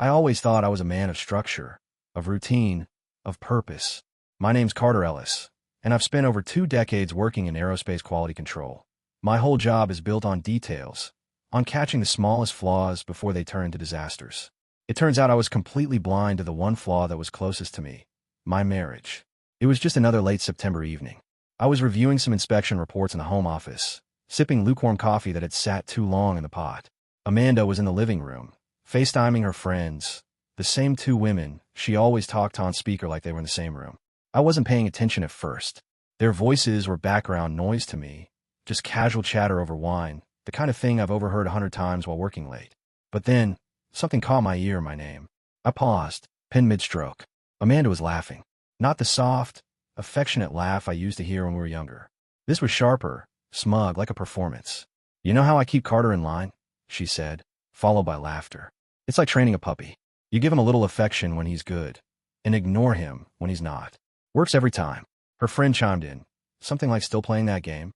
I always thought I was a man of structure, of routine, of purpose. My name's Carter Ellis, and I've spent over 2 decades working in aerospace quality control. My whole job is built on details, on catching the smallest flaws before they turn into disasters. It turns out I was completely blind to the one flaw that was closest to me, my marriage. It was just another late September evening. I was reviewing some inspection reports in the home office, sipping lukewarm coffee that had sat too long in the pot. Amanda was in the living room, FaceTiming her friends, the same 2 women she always talked on speaker like they were in the same room. I wasn't paying attention at first. Their voices were background noise to me, just casual chatter over wine, the kind of thing I've overheard 100 times while working late. But then, something caught my ear, my name. I paused, pen mid-stroke. Amanda was laughing. Not the soft, affectionate laugh I used to hear when we were younger. This was sharper, smug, like a performance. "You know how I keep Carter in line?" she said, followed by laughter. "It's like training a puppy. You give him a little affection when he's good, and ignore him when he's not. Works every time." Her friend chimed in, something like, "Still playing that game?"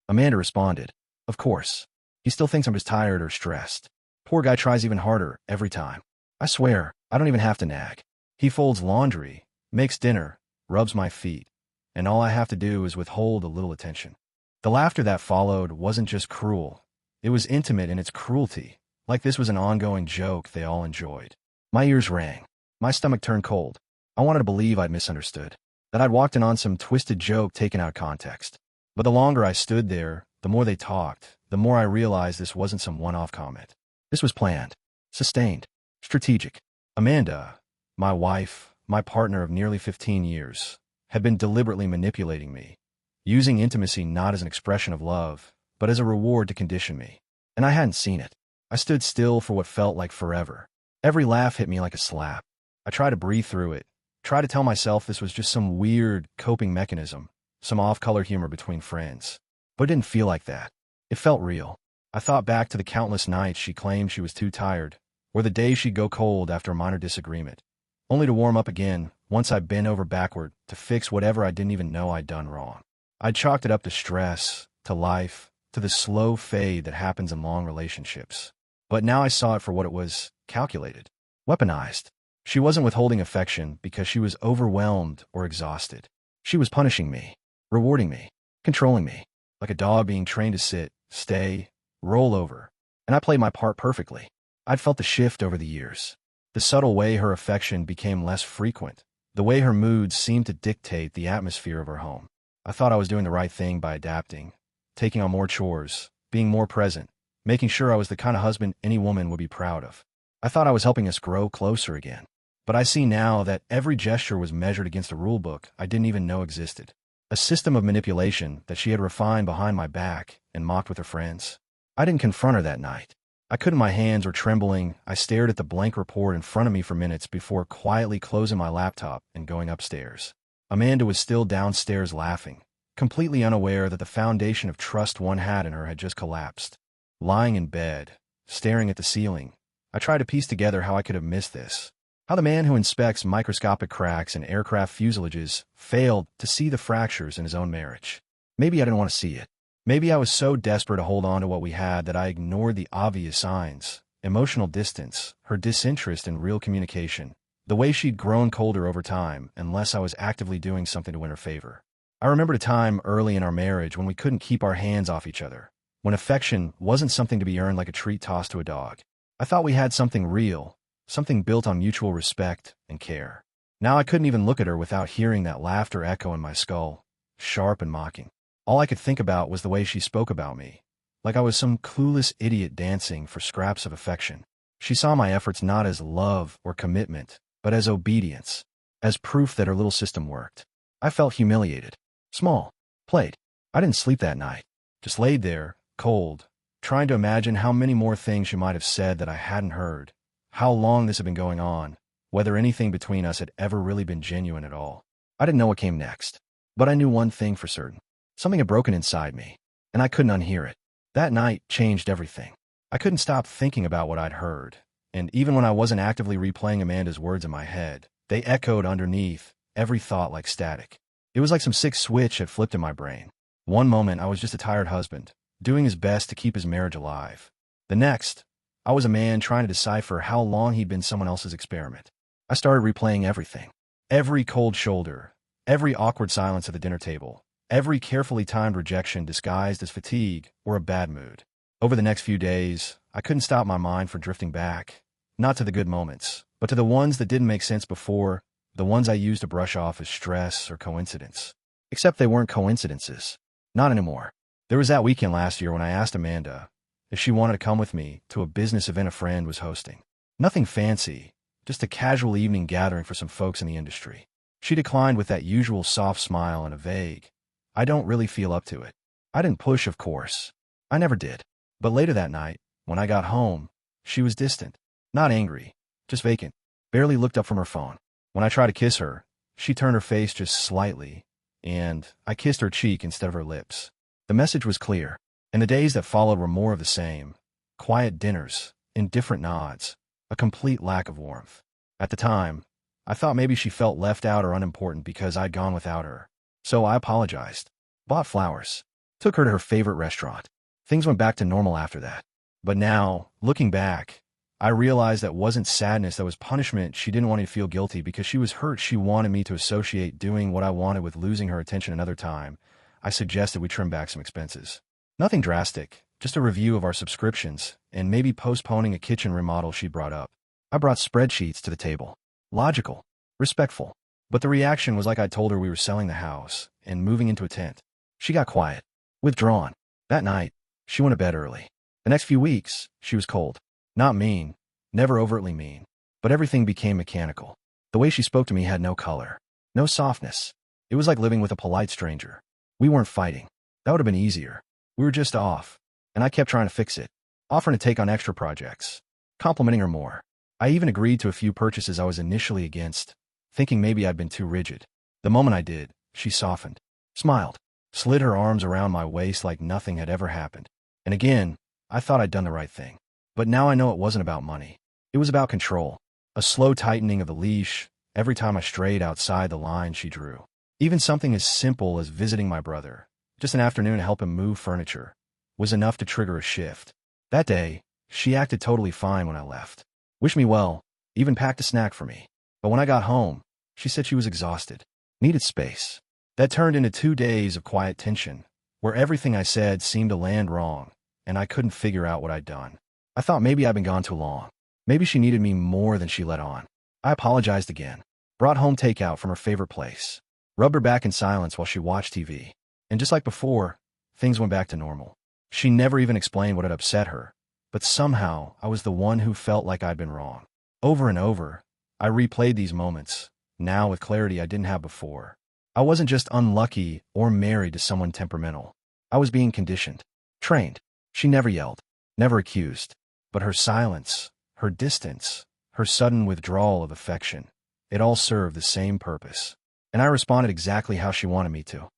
Amanda responded, "Of course. He still thinks I'm just tired or stressed. Poor guy tries even harder every time. I swear, I don't even have to nag. He folds laundry, makes dinner, rubs my feet, and all I have to do is withhold a little attention." The laughter that followed wasn't just cruel. It was intimate in its cruelty, like this was an ongoing joke they all enjoyed. My ears rang. My stomach turned cold. I wanted to believe I'd misunderstood, that I'd walked in on some twisted joke taken out of context. But the longer I stood there, the more they talked, the more I realized this wasn't some one-off comment. This was planned, sustained, strategic. Amanda, my wife, my partner of nearly 15 years, had been deliberately manipulating me, using intimacy not as an expression of love, but as a reward to condition me. And I hadn't seen it. I stood still for what felt like forever. Every laugh hit me like a slap. I tried to breathe through it, tried to tell myself this was just some weird coping mechanism, some off-color humor between friends. But it didn't feel like that. It felt real. I thought back to the countless nights she claimed she was too tired, or the days she'd go cold after a minor disagreement, only to warm up again once I bent over backward to fix whatever I didn't even know I'd done wrong. I'd chalked it up to stress, to life, to the slow fade that happens in long relationships. But now I saw it for what it was: calculated, weaponized. She wasn't withholding affection because she was overwhelmed or exhausted. She was punishing me, rewarding me, controlling me, like a dog being trained to sit, stay, roll over. And I played my part perfectly. I'd felt the shift over the years. The subtle way her affection became less frequent, the way her moods seemed to dictate the atmosphere of her home. I thought I was doing the right thing by adapting, taking on more chores, being more present, making sure I was the kind of husband any woman would be proud of. I thought I was helping us grow closer again. But I see now that every gesture was measured against a rule book I didn't even know existed. A system of manipulation that she had refined behind my back and mocked with her friends. I didn't confront her that night. I couldn't. My hands were trembling. I stared at the blank report in front of me for minutes before quietly closing my laptop and going upstairs. Amanda was still downstairs laughing, completely unaware that the foundation of trust one had in her had just collapsed. Lying in bed, staring at the ceiling, I tried to piece together how I could have missed this. How the man who inspects microscopic cracks in aircraft fuselages failed to see the fractures in his own marriage. Maybe I didn't want to see it. Maybe I was so desperate to hold on to what we had that I ignored the obvious signs: emotional distance, her disinterest in real communication, the way she'd grown colder over time unless I was actively doing something to win her favor. I remembered a time early in our marriage when we couldn't keep our hands off each other, when affection wasn't something to be earned like a treat tossed to a dog. I thought we had something real, something built on mutual respect and care. Now I couldn't even look at her without hearing that laughter echo in my skull, sharp and mocking. All I could think about was the way she spoke about me, like I was some clueless idiot dancing for scraps of affection. She saw my efforts not as love or commitment, but as obedience, as proof that her little system worked. I felt humiliated, small, played. I didn't sleep that night, just laid there, cold, trying to imagine how many more things she might have said that I hadn't heard, how long this had been going on, whether anything between us had ever really been genuine at all. I didn't know what came next, but I knew one thing for certain. Something had broken inside me, and I couldn't unhear it. That night changed everything. I couldn't stop thinking about what I'd heard, and even when I wasn't actively replaying Amanda's words in my head, they echoed underneath every thought like static. It was like some sick switch had flipped in my brain. One moment I was just a tired husband, doing his best to keep his marriage alive. The next, I was a man trying to decipher how long he'd been someone else's experiment. I started replaying everything. Every cold shoulder, every awkward silence at the dinner table, every carefully timed rejection disguised as fatigue or a bad mood. Over the next few days, I couldn't stop my mind from drifting back, not to the good moments, but to the ones that didn't make sense before, the ones I used to brush off as stress or coincidence. Except they weren't coincidences. Not anymore. There was that weekend last year when I asked Amanda if she wanted to come with me to a business event a friend was hosting. Nothing fancy, just a casual evening gathering for some folks in the industry. She declined with that usual soft smile and a vague, "I don't really feel up to it." I didn't push, of course. I never did. But later that night, when I got home, she was distant. Not angry, just vacant. Barely looked up from her phone. When I tried to kiss her, she turned her face just slightly, and I kissed her cheek instead of her lips. The message was clear, and the days that followed were more of the same. Quiet dinners, indifferent nods, a complete lack of warmth. At the time, I thought maybe she felt left out or unimportant because I'd gone without her. So I apologized, bought flowers, took her to her favorite restaurant. Things went back to normal after that. But now, looking back, I realized that wasn't sadness, that was punishment. She didn't want me to feel guilty because she was hurt. She wanted me to associate doing what I wanted with losing her attention another time. I suggested we trim back some expenses. Nothing drastic, just a review of our subscriptions, and maybe postponing a kitchen remodel she brought up. I brought spreadsheets to the table. Logical, respectful. But the reaction was like I told her we were selling the house and moving into a tent. She got quiet, withdrawn. That night, she went to bed early. The next few weeks, she was cold. Not mean, never overtly mean, but everything became mechanical. The way she spoke to me had no color, no softness. It was like living with a polite stranger. We weren't fighting. That would have been easier. We were just off, and I kept trying to fix it, offering to take on extra projects, complimenting her more. I even agreed to a few purchases I was initially against, thinking maybe I'd been too rigid. The moment I did, she softened, smiled, slid her arms around my waist like nothing had ever happened. And again, I thought I'd done the right thing. But now I know it wasn't about money. It was about control, a slow tightening of the leash every time I strayed outside the line she drew. Even something as simple as visiting my brother, just an afternoon to help him move furniture, was enough to trigger a shift. That day, she acted totally fine when I left. Wished me well, even packed a snack for me. But when I got home, she said she was exhausted, needed space. That turned into 2 days of quiet tension, where everything I said seemed to land wrong, and I couldn't figure out what I'd done. I thought maybe I'd been gone too long. Maybe she needed me more than she let on. I apologized again, brought home takeout from her favorite place, rubbed her back in silence while she watched TV. And just like before, things went back to normal. She never even explained what had upset her, but somehow I was the one who felt like I'd been wrong. Over and over, I replayed these moments, now with clarity I didn't have before. I wasn't just unlucky or married to someone temperamental. I was being conditioned, trained. She never yelled, never accused. But her silence, her distance, her sudden withdrawal of affection, it all served the same purpose. And I responded exactly how she wanted me to.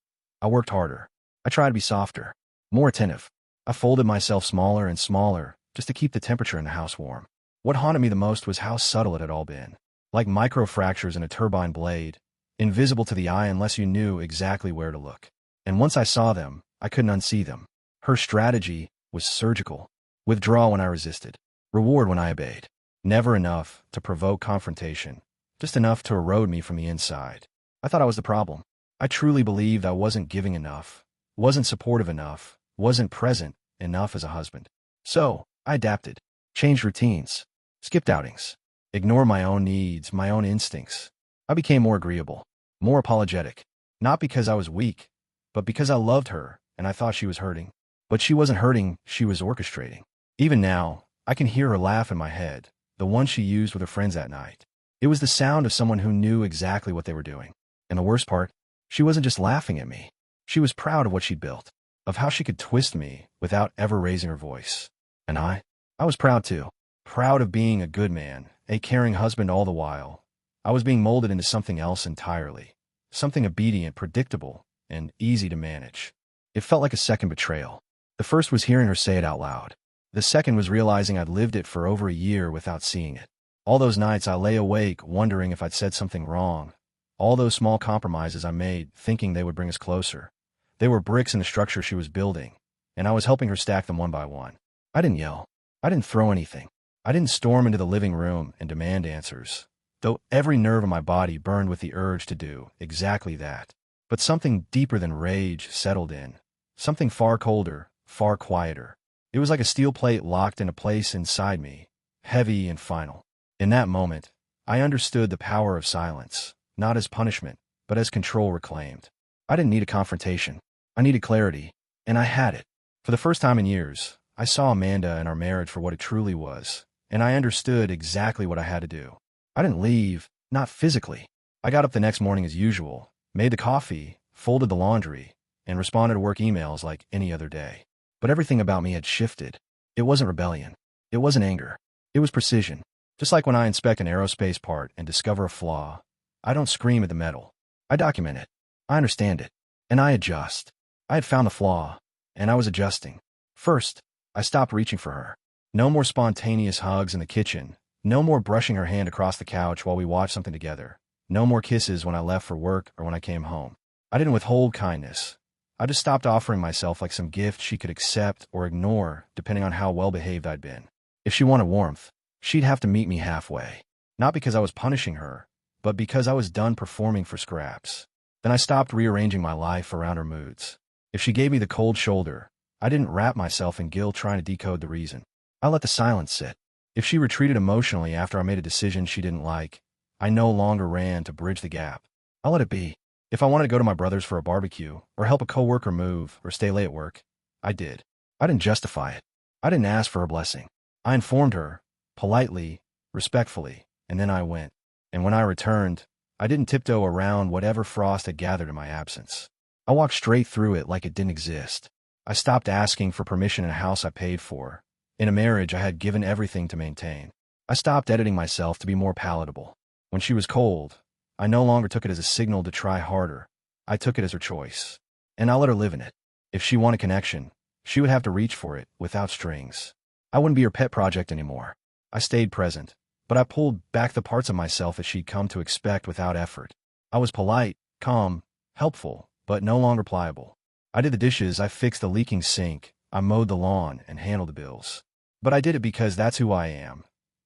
I worked harder. I tried to be softer, more attentive. I folded myself smaller and smaller just to keep the temperature in the house warm. What haunted me the most was how subtle it had all been. Like microfractures in a turbine blade, invisible to the eye unless you knew exactly where to look. And once I saw them, I couldn't unsee them. Her strategy was surgical. Withdraw when I resisted. Reward when I obeyed. Never enough to provoke confrontation, just enough to erode me from the inside. I thought I was the problem. I truly believed I wasn't giving enough, wasn't supportive enough, wasn't present enough as a husband. So, I adapted, changed routines, skipped outings, ignored my own needs, my own instincts. I became more agreeable, more apologetic, not because I was weak, but because I loved her and I thought she was hurting. But she wasn't hurting, she was orchestrating. Even now, I can hear her laugh in my head, the one she used with her friends that night. It was the sound of someone who knew exactly what they were doing. And the worst part, she wasn't just laughing at me. She was proud of what she'd built, of how she could twist me without ever raising her voice. And I was proud too. Proud of being a good man, a caring husband all the while. I was being molded into something else entirely. Something obedient, predictable, and easy to manage. It felt like a second betrayal. The first was hearing her say it out loud. The second was realizing I'd lived it for over a year without seeing it. All those nights I lay awake wondering if I'd said something wrong. All those small compromises I made thinking they would bring us closer. They were bricks in the structure she was building, and I was helping her stack them one by one. I didn't yell. I didn't throw anything. I didn't storm into the living room and demand answers, though every nerve in my body burned with the urge to do exactly that. But something deeper than rage settled in, something far colder, far quieter. It was like a steel plate locked in a place inside me, heavy and final. In that moment, I understood the power of silence, not as punishment, but as control reclaimed. I didn't need a confrontation. I needed clarity, and I had it. For the first time in years, I saw Amanda and our marriage for what it truly was, and I understood exactly what I had to do. I didn't leave, not physically. I got up the next morning as usual, made the coffee, folded the laundry, and responded to work emails like any other day. But everything about me had shifted. It wasn't rebellion. It wasn't anger. It was precision. Just like when I inspect an aerospace part and discover a flaw, I don't scream at the metal. I document it. I understand it. And I adjust. I had found the flaw, and I was adjusting. First, I stopped reaching for her. No more spontaneous hugs in the kitchen. No more brushing her hand across the couch while we watched something together. No more kisses when I left for work or when I came home. I didn't withhold kindness. I just stopped offering myself like some gift she could accept or ignore, depending on how well-behaved I'd been. If she wanted warmth, she'd have to meet me halfway. Not because I was punishing her, but because I was done performing for scraps. Then I stopped rearranging my life around her moods. If she gave me the cold shoulder, I didn't wrap myself in guilt trying to decode the reason. I let the silence sit. If she retreated emotionally after I made a decision she didn't like, I no longer ran to bridge the gap. I let it be. If I wanted to go to my brother's for a barbecue, or help a coworker move, or stay late at work, I did. I didn't justify it. I didn't ask for her blessing. I informed her, politely, respectfully, and then I went. And when I returned, I didn't tiptoe around whatever frost had gathered in my absence. I walked straight through it like it didn't exist. I stopped asking for permission in a house I paid for. In a marriage I had given everything to maintain. I stopped editing myself to be more palatable. When she was cold, I no longer took it as a signal to try harder. I took it as her choice. And I let her live in it. If she wanted connection, she would have to reach for it without strings. I wouldn't be her pet project anymore. I stayed present, but I pulled back the parts of myself that she'd come to expect without effort. I was polite, calm, helpful, but no longer pliable. I did the dishes, I fixed the leaking sink, I mowed the lawn and handled the bills. But I did it because that's who I am.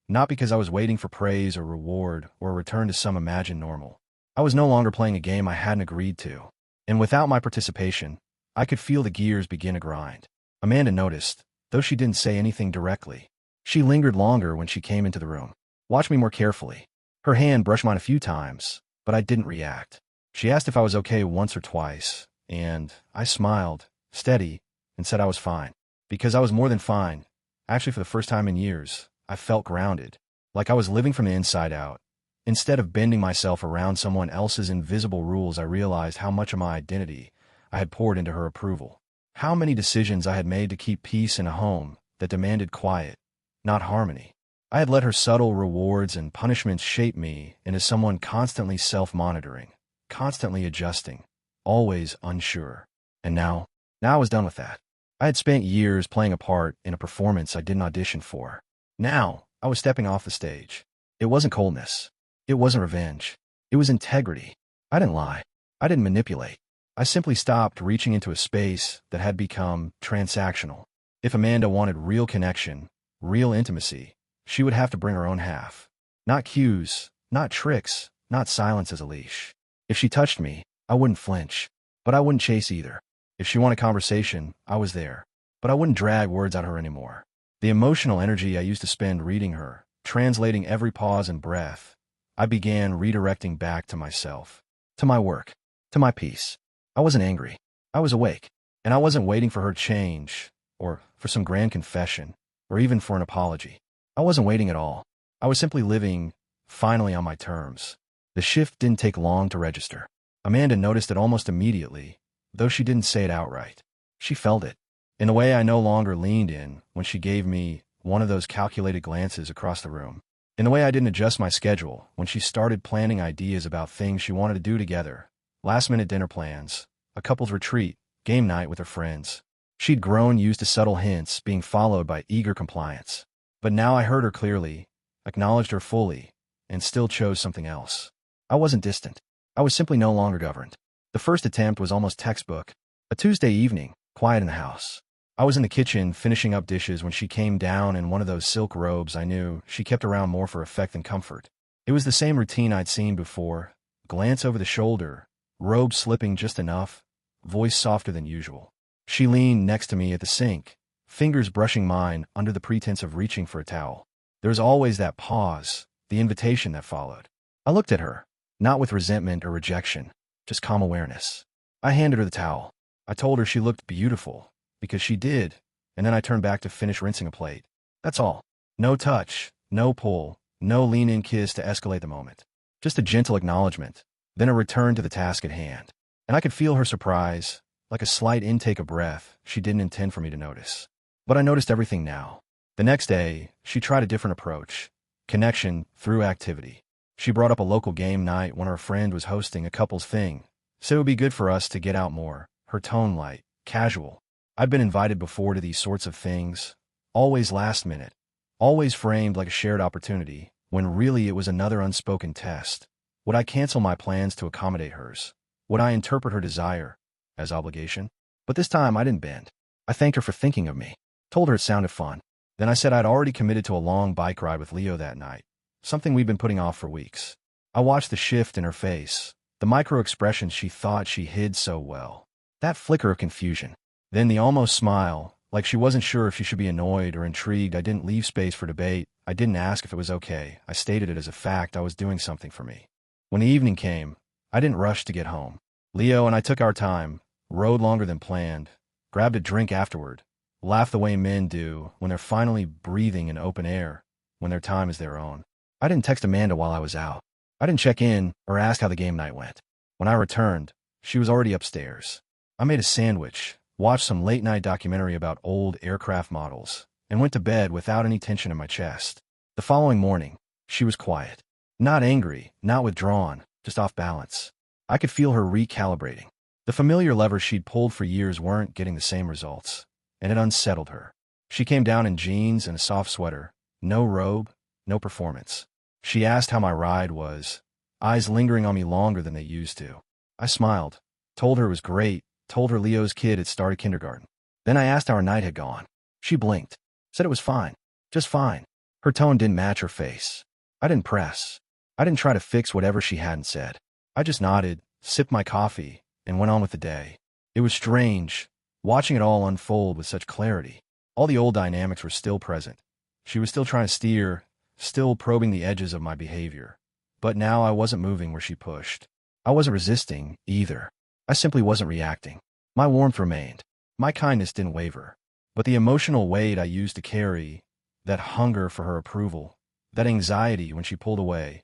Not because I was waiting for praise or reward or a return to some imagined normal. I was no longer playing a game I hadn't agreed to. And without my participation, I could feel the gears begin to grind. Amanda noticed, though she didn't say anything directly. She lingered longer when she came into the room. Watched me more carefully. Her hand brushed mine a few times, but I didn't react. She asked if I was okay once or twice, and I smiled, steady, and said I was fine. Because I was more than fine. Actually, for the first time in years, I felt grounded, like I was living from the inside out. Instead of bending myself around someone else's invisible rules, I realized how much of my identity I had poured into her approval. How many decisions I had made to keep peace in a home that demanded quiet, not harmony. I had let her subtle rewards and punishments shape me into someone constantly self-monitoring, constantly adjusting, always unsure. And now I was done with that. I had spent years playing a part in a performance I didn't audition for. Now, I was stepping off the stage. It wasn't coldness. It wasn't revenge. It was integrity. I didn't lie. I didn't manipulate. I simply stopped reaching into a space that had become transactional. If Amanda wanted real connection, real intimacy, she would have to bring her own half. Not cues, not tricks, not silence as a leash. If she touched me, I wouldn't flinch, but I wouldn't chase either. If she wanted conversation, I was there, but I wouldn't drag words out of her anymore. The emotional energy I used to spend reading her, translating every pause and breath, I began redirecting back to myself, to my work, to my peace. I wasn't angry. I was awake, and I wasn't waiting for her to change, or for some grand confession, or even for an apology. I wasn't waiting at all. I was simply living, finally on my terms. The shift didn't take long to register. Amanda noticed it almost immediately, though she didn't say it outright. She felt it, in a way I no longer leaned in when she gave me one of those calculated glances across the room. In the way I didn't adjust my schedule when she started planning ideas about things she wanted to do together, last-minute dinner plans, a couple's retreat, game night with her friends. She'd grown used to subtle hints being followed by eager compliance. But now I heard her clearly, acknowledged her fully, and still chose something else. I wasn't distant. I was simply no longer governed. The first attempt was almost textbook. A Tuesday evening, quiet in the house. I was in the kitchen finishing up dishes when she came down in one of those silk robes I knew she kept around more for effect than comfort. It was the same routine I'd seen before: glance over the shoulder, robe slipping just enough, voice softer than usual. She leaned next to me at the sink, fingers brushing mine under the pretense of reaching for a towel. There was always that pause, the invitation that followed. I looked at her, not with resentment or rejection, just calm awareness. I handed her the towel. I told her she looked beautiful, because she did, and then I turned back to finish rinsing a plate. That's all. No touch, no pull, no lean-in kiss to escalate the moment. Just a gentle acknowledgement, then a return to the task at hand. And I could feel her surprise, like a slight intake of breath she didn't intend for me to notice. But I noticed everything now. The next day, she tried a different approach: connection through activity. She brought up a local game night when her friend was hosting a couples thing, said it would be good for us to get out more, her tone light, casual. I'd been invited before to these sorts of things, always last minute, always framed like a shared opportunity, when really it was another unspoken test. Would I cancel my plans to accommodate hers? Would I interpret her desire as obligation? But this time I didn't bend. I thanked her for thinking of me, told her it sounded fun. Then I said I'd already committed to a long bike ride with Leo that night, something we'd been putting off for weeks. I watched the shift in her face, the micro-expressions she thought she hid so well. That flicker of confusion. Then the almost smile, like she wasn't sure if she should be annoyed or intrigued. I didn't leave space for debate. I didn't ask if it was okay. I stated it as a fact. I was doing something for me. When the evening came, I didn't rush to get home. Leo and I took our time, rode longer than planned, grabbed a drink afterward, laughed the way men do when they're finally breathing in open air, when their time is their own. I didn't text Amanda while I was out. I didn't check in or ask how the game night went. When I returned, she was already upstairs. I made a sandwich, watched some late-night documentary about old aircraft models, and went to bed without any tension in my chest. The following morning, she was quiet. Not angry, not withdrawn, just off balance. I could feel her recalibrating. The familiar levers she'd pulled for years weren't getting the same results, and it unsettled her. She came down in jeans and a soft sweater, no robe, no performance. She asked how my ride was, eyes lingering on me longer than they used to. I smiled, told her it was great, told her Leo's kid had started kindergarten. Then I asked how her night had gone. She blinked, said it was fine, just fine. Her tone didn't match her face. I didn't press. I didn't try to fix whatever she hadn't said. I just nodded, sipped my coffee, and went on with the day. It was strange, watching it all unfold with such clarity. All the old dynamics were still present. She was still trying to steer, still probing the edges of my behavior. But now I wasn't moving where she pushed. I wasn't resisting, either. I simply wasn't reacting. My warmth remained. My kindness didn't waver. But the emotional weight I used to carry, that hunger for her approval, that anxiety when she pulled away,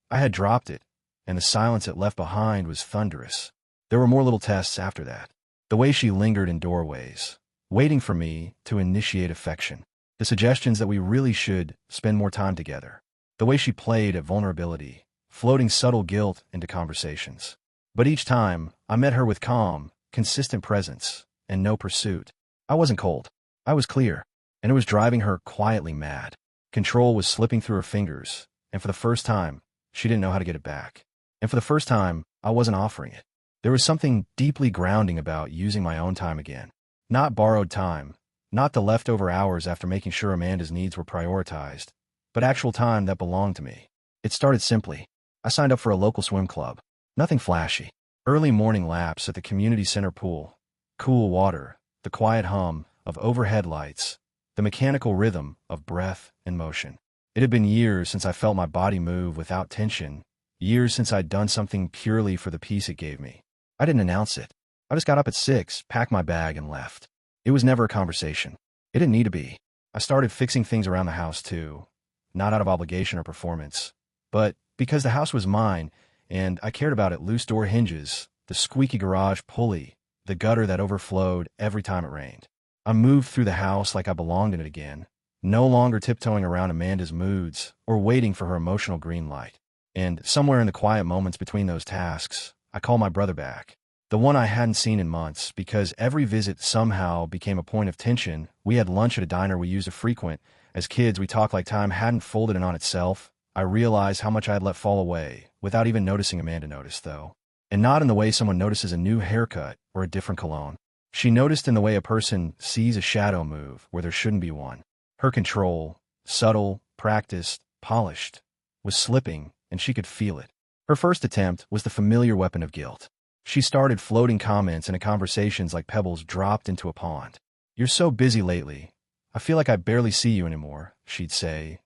I had dropped it, and the silence it left behind was thunderous. There were more little tests after that. The way she lingered in doorways, waiting for me to initiate affection. The suggestions that we really should spend more time together. The way she played at vulnerability, floating subtle guilt into conversations. But each time, I met her with calm, consistent presence, and no pursuit. I wasn't cold. I was clear, and it was driving her quietly mad. Control was slipping through her fingers, and for the first time, she didn't know how to get it back. And for the first time, I wasn't offering it. There was something deeply grounding about using my own time again. Not borrowed time, not the leftover hours after making sure Amanda's needs were prioritized, but actual time that belonged to me. It started simply. I signed up for a local swim club. Nothing flashy. Early morning laps at the community center pool. Cool water, the quiet hum of overhead lights, the mechanical rhythm of breath and motion. It had been years since I felt my body move without tension, years since I'd done something purely for the peace it gave me. I didn't announce it. I just got up at 6, packed my bag, and left. It was never a conversation. It didn't need to be. I started fixing things around the house too, not out of obligation or performance, but because the house was mine, and I cared about it. Loose door hinges, the squeaky garage pulley, the gutter that overflowed every time it rained. I moved through the house like I belonged in it again, no longer tiptoeing around Amanda's moods or waiting for her emotional green light. And somewhere in the quiet moments between those tasks, I called my brother back. The one I hadn't seen in months, because every visit somehow became a point of tension. We had lunch at a diner we used to frequent. As kids, we talked like time hadn't folded in on itself. I realized how much I had let fall away, without even noticing. Amanda noticed, though. And not in the way someone notices a new haircut or a different cologne. She noticed in the way a person sees a shadow move where there shouldn't be one. Her control, subtle, practiced, polished, was slipping, and she could feel it. Her first attempt was the familiar weapon of guilt. She started floating comments into conversations like pebbles dropped into a pond. "You're so busy lately. I feel like I barely see you anymore," she'd say.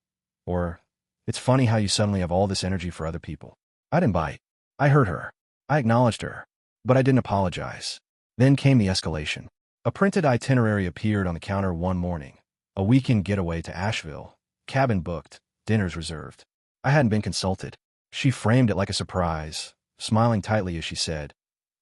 Or, "It's funny how you suddenly have all this energy for other people." I didn't bite. I heard her. I acknowledged her. But I didn't apologize. Then came the escalation. A printed itinerary appeared on the counter one morning. A weekend getaway to Asheville. Cabin booked. Dinners reserved. I hadn't been consulted. She framed it like a surprise, smiling tightly as she said,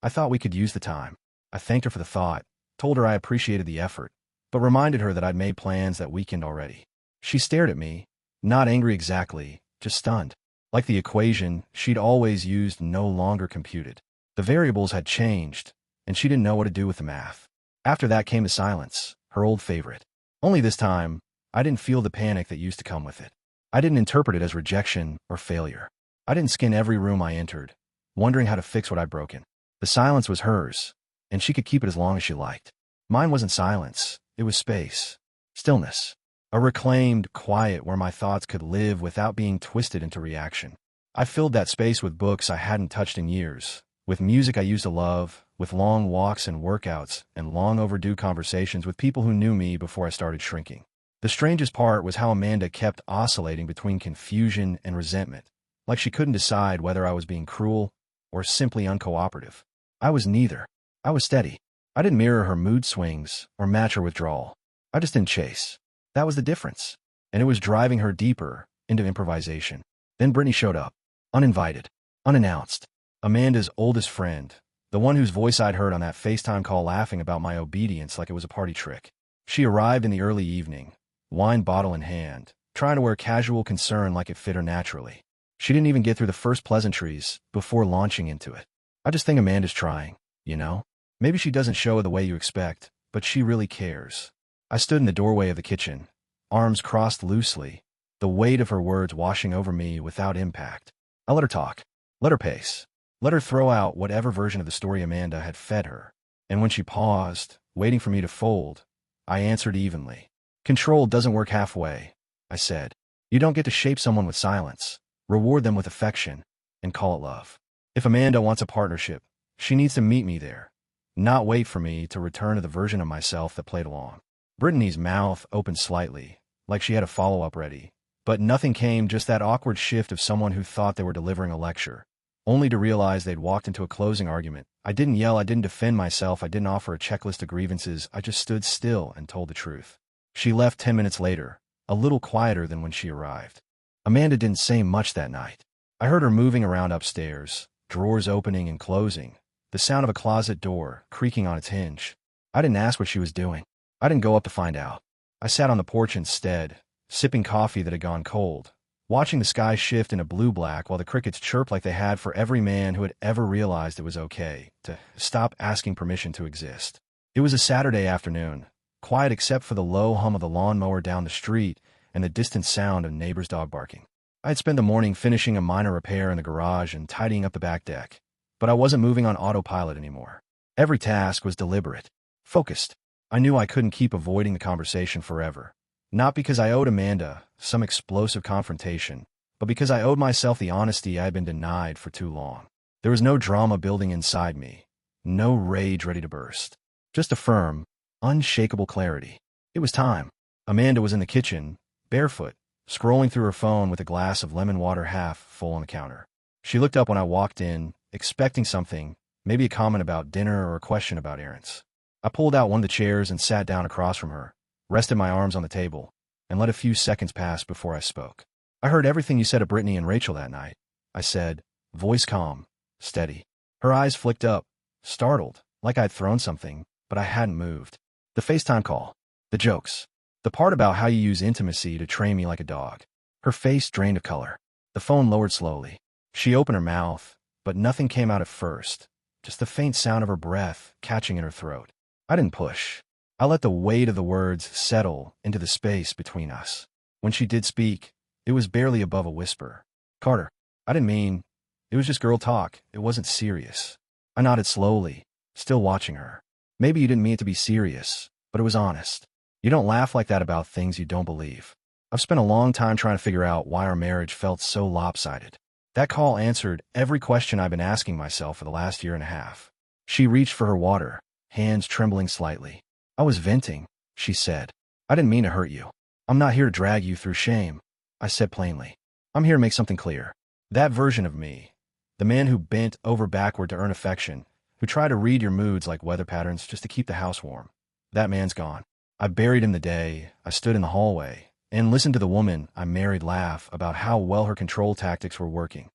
"I thought we could use the time." I thanked her for the thought, told her I appreciated the effort, but reminded her that I'd made plans that weekend already. She stared at me, not angry exactly, just stunned. Like the equation she'd always used no longer computed. The variables had changed, and she didn't know what to do with the math. After that came the silence, her old favorite. Only this time, I didn't feel the panic that used to come with it. I didn't interpret it as rejection or failure. I didn't scan every room I entered, wondering how to fix what I'd broken. The silence was hers, and she could keep it as long as she liked. Mine wasn't silence, it was space. Stillness. A reclaimed quiet where my thoughts could live without being twisted into reaction. I filled that space with books I hadn't touched in years, with music I used to love, with long walks and workouts, and long overdue conversations with people who knew me before I started shrinking. The strangest part was how Amanda kept oscillating between confusion and resentment, like she couldn't decide whether I was being cruel or simply uncooperative. I was neither. I was steady. I didn't mirror her mood swings or match her withdrawal. I just didn't chase. That was the difference, and it was driving her deeper into improvisation. Then Brittany showed up, uninvited, unannounced. Amanda's oldest friend, the one whose voice I'd heard on that FaceTime call laughing about my obedience like it was a party trick. She arrived in the early evening, wine bottle in hand, trying to wear casual concern like it fit her naturally. She didn't even get through the first pleasantries before launching into it. "I just think Amanda's trying, you know? Maybe she doesn't show it the way you expect, but she really cares." I stood in the doorway of the kitchen, arms crossed loosely, the weight of her words washing over me without impact. I let her talk, let her pace, let her throw out whatever version of the story Amanda had fed her. And when she paused, waiting for me to fold, I answered evenly. "Control doesn't work halfway," I said. "You don't get to shape someone with silence, reward them with affection, and call it love. If Amanda wants a partnership, she needs to meet me there, not wait for me to return to the version of myself that played along." Brittany's mouth opened slightly, like she had a follow-up ready. But nothing came, just that awkward shift of someone who thought they were delivering a lecture, only to realize they'd walked into a closing argument. I didn't yell, I didn't defend myself, I didn't offer a checklist of grievances, I just stood still and told the truth. She left 10 minutes later, a little quieter than when she arrived. Amanda didn't say much that night. I heard her moving around upstairs, drawers opening and closing, the sound of a closet door creaking on its hinge. I didn't ask what she was doing. I didn't go up to find out. I sat on the porch instead, sipping coffee that had gone cold, watching the sky shift into blue-black while the crickets chirped like they had for every man who had ever realized it was okay to stop asking permission to exist. It was a Saturday afternoon, quiet except for the low hum of the lawnmower down the street and the distant sound of neighbors' dog barking. I had spent the morning finishing a minor repair in the garage and tidying up the back deck, but I wasn't moving on autopilot anymore. Every task was deliberate, focused. I knew I couldn't keep avoiding the conversation forever. Not because I owed Amanda some explosive confrontation, but because I owed myself the honesty I had been denied for too long. There was no drama building inside me, no rage ready to burst. Just a firm, unshakable clarity. It was time. Amanda was in the kitchen, barefoot, scrolling through her phone with a glass of lemon water half full on the counter. She looked up when I walked in, expecting something, maybe a comment about dinner or a question about errands. I pulled out one of the chairs and sat down across from her, rested my arms on the table, and let a few seconds pass before I spoke. "I heard everything you said to Brittany and Rachel that night," I said, voice calm, steady. Her eyes flicked up, startled, like I'd thrown something, but I hadn't moved. "The FaceTime call. The jokes. The part about how you use intimacy to train me like a dog." Her face drained of color. The phone lowered slowly. She opened her mouth, but nothing came out at first, just the faint sound of her breath catching in her throat. I didn't push. I let the weight of the words settle into the space between us. When she did speak, it was barely above a whisper. "Carter, I didn't mean, it was just girl talk. It wasn't serious." I nodded slowly, still watching her. Maybe you didn't mean it to be serious, but it was honest. You don't laugh like that about things you don't believe. I've spent a long time trying to figure out why our marriage felt so lopsided. That call answered every question I've been asking myself for the last year and a half. She reached for her water, hands trembling slightly. I was venting, she said. I didn't mean to hurt you. I'm not here to drag you through shame, I said plainly. I'm here to make something clear. That version of me, the man who bent over backward to earn affection, who tried to read your moods like weather patterns just to keep the house warm, that man's gone. I buried him the day I stood in the hallway and listened to the woman I married laugh about how well her control tactics were working.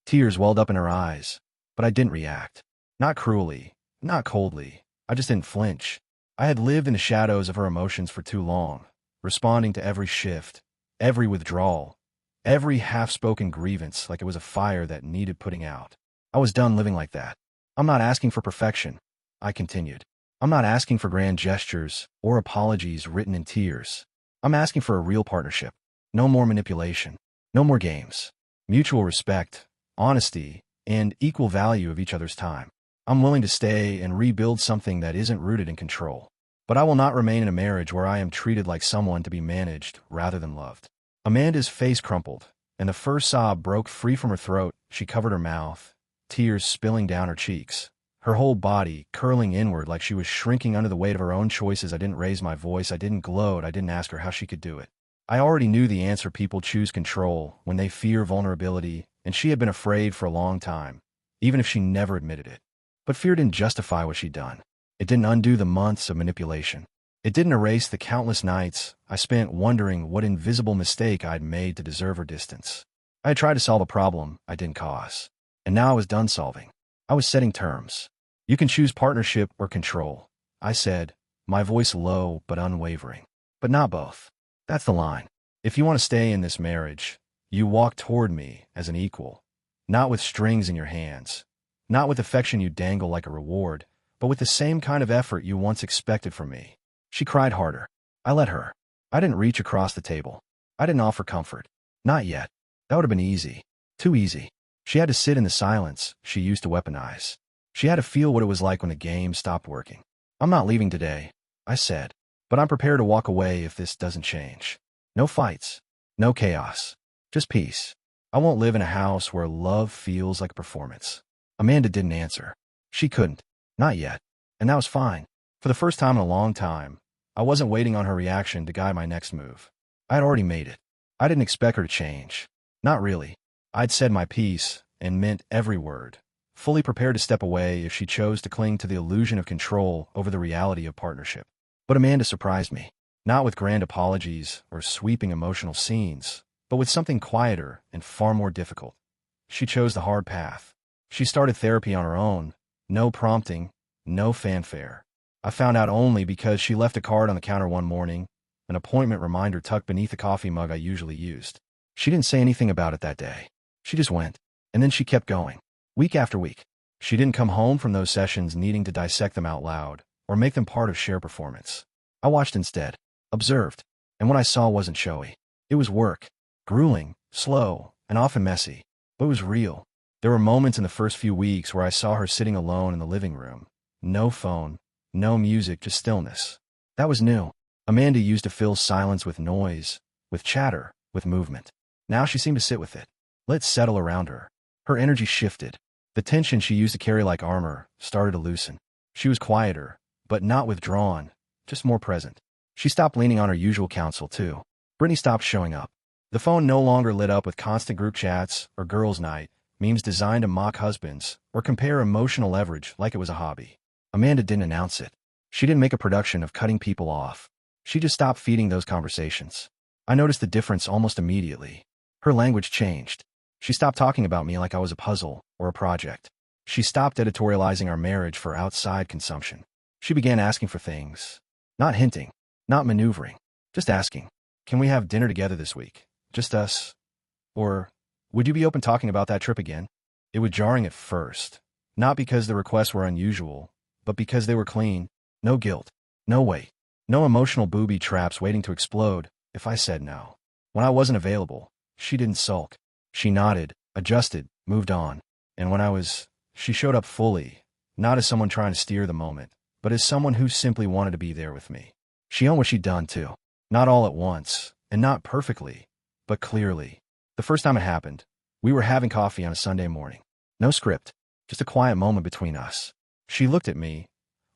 Tears welled up in her eyes, but I didn't react. Not cruelly, not coldly. I just didn't flinch. I had lived in the shadows of her emotions for too long, responding to every shift, every withdrawal, every half-spoken grievance like it was a fire that needed putting out. I was done living like that. I'm not asking for perfection, I continued. I'm not asking for grand gestures or apologies written in tears. I'm asking for a real partnership. No more manipulation. No more games. Mutual respect, honesty, and equal value of each other's time. I'm willing to stay and rebuild something that isn't rooted in control. But I will not remain in a marriage where I am treated like someone to be managed rather than loved. Amanda's face crumpled, and the first sob broke free from her throat. She covered her mouth, tears spilling down her cheeks, her whole body curling inward like she was shrinking under the weight of her own choices. I didn't raise my voice. I didn't gloat. I didn't ask her how she could do it. I already knew the answer. People choose control when they fear vulnerability, and she had been afraid for a long time, even if she never admitted it. But fear didn't justify what she'd done. It didn't undo the months of manipulation. It didn't erase the countless nights I spent wondering what invisible mistake I'd made to deserve her distance. I had tried to solve a problem I didn't cause, and now I was done solving. I was setting terms. You can choose partnership or control, I said, my voice low but unwavering. But not both. That's the line. If you want to stay in this marriage, you walk toward me as an equal, not with strings in your hands, not with affection you dangle like a reward, but with the same kind of effort you once expected from me. She cried harder. I let her. I didn't reach across the table. I didn't offer comfort. Not yet. That would have been easy. Too easy. She had to sit in the silence she used to weaponize. She had to feel what it was like when the game stopped working. I'm not leaving today, I said, but I'm prepared to walk away if this doesn't change. No fights. No chaos. Just peace. I won't live in a house where love feels like a performance. Amanda didn't answer. She couldn't. Not yet. And that was fine. For the first time in a long time, I wasn't waiting on her reaction to guide my next move. I had already made it. I didn't expect her to change. Not really. I'd said my piece and meant every word, fully prepared to step away if she chose to cling to the illusion of control over the reality of partnership. But Amanda surprised me, not with grand apologies or sweeping emotional scenes, but with something quieter and far more difficult. She chose the hard path. She started therapy on her own. No prompting, no fanfare. I found out only because she left a card on the counter one morning, an appointment reminder tucked beneath the coffee mug I usually used. She didn't say anything about it that day. She just went, and then she kept going, week after week. She didn't come home from those sessions needing to dissect them out loud or make them part of shared performance. I watched instead, observed, and what I saw wasn't showy. It was work, grueling, slow, and often messy, but it was real. There were moments in the first few weeks where I saw her sitting alone in the living room. No phone, no music, just stillness. That was new. Amanda used to fill silence with noise, with chatter, with movement. Now she seemed to sit with it, let it settle around her. Her energy shifted. The tension she used to carry like armor started to loosen. She was quieter, but not withdrawn, just more present. She stopped leaning on her usual counsel, too. Brittany stopped showing up. The phone no longer lit up with constant group chats or girls' night, memes designed to mock husbands or compare emotional leverage like it was a hobby. Amanda didn't announce it. She didn't make a production of cutting people off. She just stopped feeding those conversations. I noticed the difference almost immediately. Her language changed. She stopped talking about me like I was a puzzle or a project. She stopped editorializing our marriage for outside consumption. She began asking for things. Not hinting, not maneuvering, just asking. Can we have dinner together this week? Just us? Or, would you be open talking about that trip again? It was jarring at first, not because the requests were unusual, but because they were clean. No guilt, no weight, no emotional booby traps waiting to explode if I said no. When I wasn't available, she didn't sulk. She nodded, adjusted, moved on. And when she showed up fully, not as someone trying to steer the moment, but as someone who simply wanted to be there with me. She owned what she'd done, too. Not all at once, and not perfectly, but clearly. The first time it happened, we were having coffee on a Sunday morning. No script, just a quiet moment between us. She looked at me,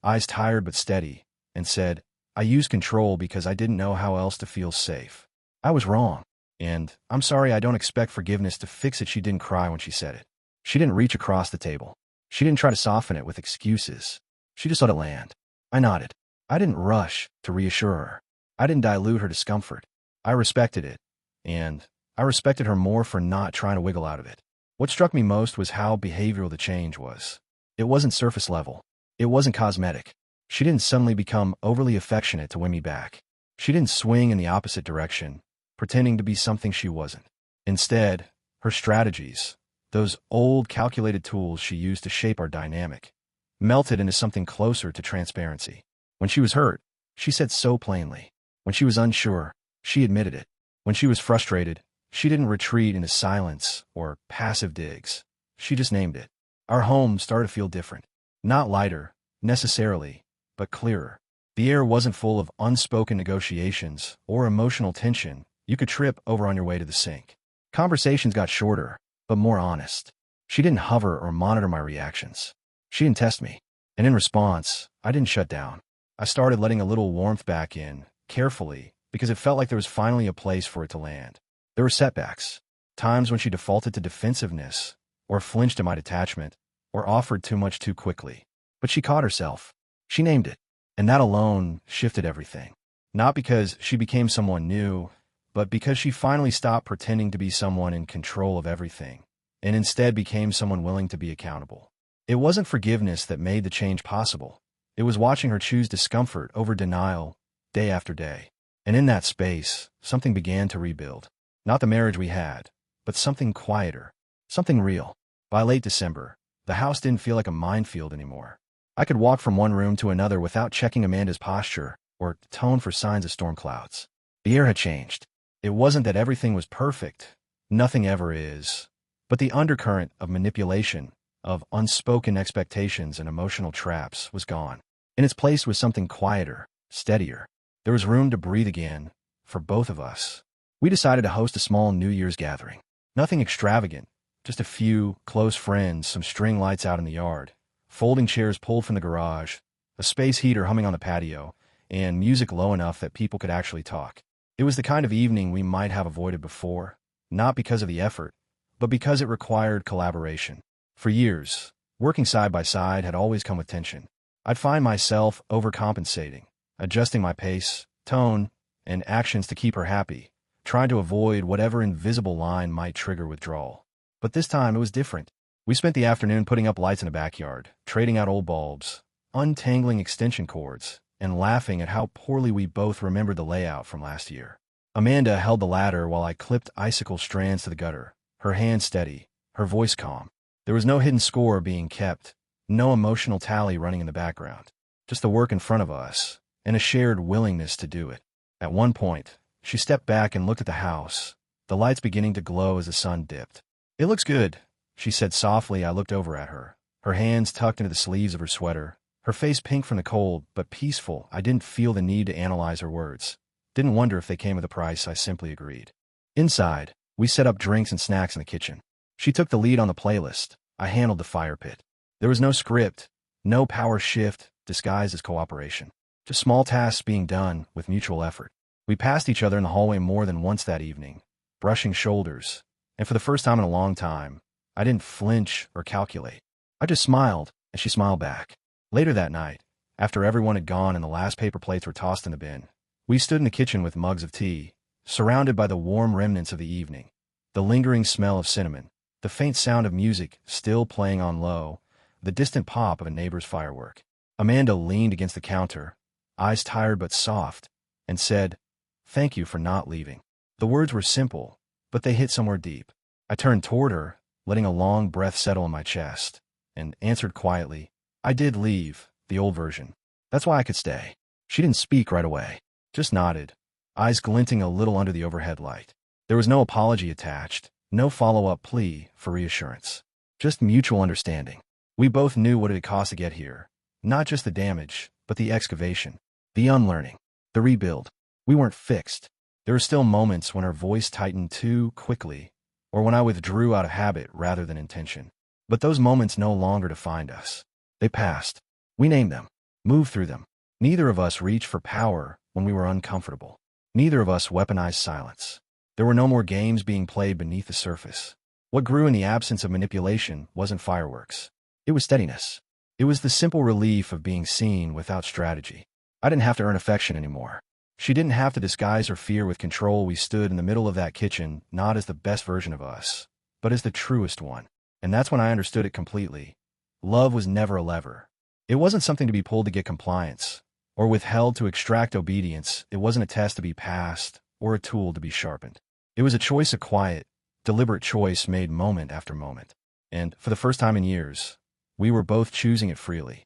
eyes tired but steady, and said, "I used control because I didn't know how else to feel safe. I was wrong, and I'm sorry I don't expect forgiveness to fix it." She didn't cry when she said it. She didn't reach across the table. She didn't try to soften it with excuses. She just let it land. I nodded. I didn't rush to reassure her. I didn't dilute her discomfort. I respected it, and I respected her more for not trying to wiggle out of it. What struck me most was how behavioral the change was. It wasn't surface level. It wasn't cosmetic. She didn't suddenly become overly affectionate to win me back. She didn't swing in the opposite direction, pretending to be something she wasn't. Instead, her strategies, those old calculated tools she used to shape our dynamic, melted into something closer to transparency. When she was hurt, she said so plainly. When she was unsure, she admitted it. When she was frustrated, she didn't retreat into silence or passive digs. She just named it. Our home started to feel different. Not lighter, necessarily, but clearer. The air wasn't full of unspoken negotiations or emotional tension you could trip over on your way to the sink. Conversations got shorter, but more honest. She didn't hover or monitor my reactions. She didn't test me. And in response, I didn't shut down. I started letting a little warmth back in, carefully, because it felt like there was finally a place for it to land. There were setbacks, times when she defaulted to defensiveness, or flinched at my detachment, or offered too much too quickly. But she caught herself. She named it. And that alone shifted everything. Not because she became someone new, but because she finally stopped pretending to be someone in control of everything, and instead became someone willing to be accountable. It wasn't forgiveness that made the change possible. It was watching her choose discomfort over denial, day after day. And in that space, something began to rebuild. Not the marriage we had, but something quieter, something real. By late December, the house didn't feel like a minefield anymore. I could walk from one room to another without checking Amanda's posture or tone for signs of storm clouds. The air had changed. It wasn't that everything was perfect. Nothing ever is. But the undercurrent of manipulation, of unspoken expectations and emotional traps was gone. In its place was something quieter, steadier. There was room to breathe again, for both of us. We decided to host a small New Year's gathering. Nothing extravagant, just a few close friends, some string lights out in the yard, folding chairs pulled from the garage, a space heater humming on the patio, and music low enough that people could actually talk. It was the kind of evening we might have avoided before, not because of the effort, but because it required collaboration. For years, working side by side had always come with tension. I'd find myself overcompensating, adjusting my pace, tone, and actions to keep her happy, trying to avoid whatever invisible line might trigger withdrawal. But this time it was different. We spent the afternoon putting up lights in the backyard, trading out old bulbs, untangling extension cords, and laughing at how poorly we both remembered the layout from last year. Amanda held the ladder while I clipped icicle strands to the gutter, her hand steady, her voice calm. There was no hidden score being kept, no emotional tally running in the background, just the work in front of us, and a shared willingness to do it. At one point, she stepped back and looked at the house, the lights beginning to glow as the sun dipped. "It looks good," she said softly. I looked over at her, her hands tucked into the sleeves of her sweater, her face pink from the cold, but peaceful. I didn't feel the need to analyze her words. Didn't wonder if they came with a price. I simply agreed. Inside, we set up drinks and snacks in the kitchen. She took the lead on the playlist. I handled the fire pit. There was no script, no power shift disguised as cooperation. Just small tasks being done with mutual effort. We passed each other in the hallway more than once that evening, brushing shoulders, and for the first time in a long time, I didn't flinch or calculate. I just smiled, and she smiled back. Later that night, after everyone had gone and the last paper plates were tossed in the bin, we stood in the kitchen with mugs of tea, surrounded by the warm remnants of the evening, the lingering smell of cinnamon, the faint sound of music still playing on low, the distant pop of a neighbor's firework. Amanda leaned against the counter, eyes tired but soft, and said, "Thank you for not leaving." The words were simple, but they hit somewhere deep. I turned toward her, letting a long breath settle in my chest, and answered quietly, "I did leave, the old version. That's why I could stay." She didn't speak right away, just nodded, eyes glinting a little under the overhead light. There was no apology attached, no follow-up plea for reassurance. Just mutual understanding. We both knew what it had cost to get here. Not just the damage, but the excavation, the unlearning, the rebuild. We weren't fixed. There were still moments when our voice tightened too quickly, or when I withdrew out of habit rather than intention. But those moments no longer defined us. They passed. We named them, moved through them. Neither of us reached for power when we were uncomfortable. Neither of us weaponized silence. There were no more games being played beneath the surface. What grew in the absence of manipulation wasn't fireworks. It was steadiness. It was the simple relief of being seen without strategy. I didn't have to earn affection anymore. She didn't have to disguise her fear with control. We stood in the middle of that kitchen, not as the best version of us, but as the truest one. And that's when I understood it completely. Love was never a lever. It wasn't something to be pulled to get compliance, or withheld to extract obedience. It wasn't a test to be passed, or a tool to be sharpened. It was a choice, a quiet, deliberate choice made moment after moment. And, for the first time in years, we were both choosing it freely.